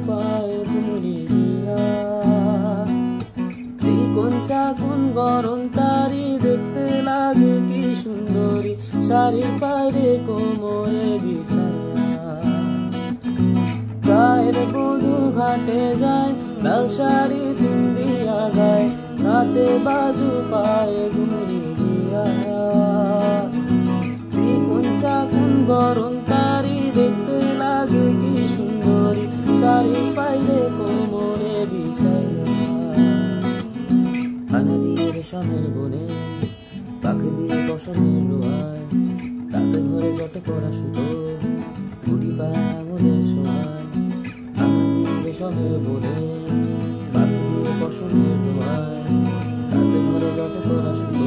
পায়ে ঘুমরি দিয়া, চিকন চাকুন গরম তারি দেখতে লাগে কি সুন্দরী, শাড়ির পায়ে কোমরে বিছায়া। গায়ের বধূ ঘাটে যায়, লাল শাড়ি দিয়া গায়, হাতে বাজু পায়ে ঘুমরি দিয়া, চিকন চাকুন গরম তারি দেখতে লাগে কি সুন্দরী, শাড়ির পায়ে কোমরে বিছায়া। আনা দিয়ে রেশমের বনে, পাখি দিয়ে বসনের লোহায়, তাতে ধরে যত করা সুতো, গুটি পায় আঙুলের সোহায়। আনা দিয়ে রেশমের বনে, পাখি দিয়ে বসনের লোহায়, তাতে ধরে যত করা সুতো।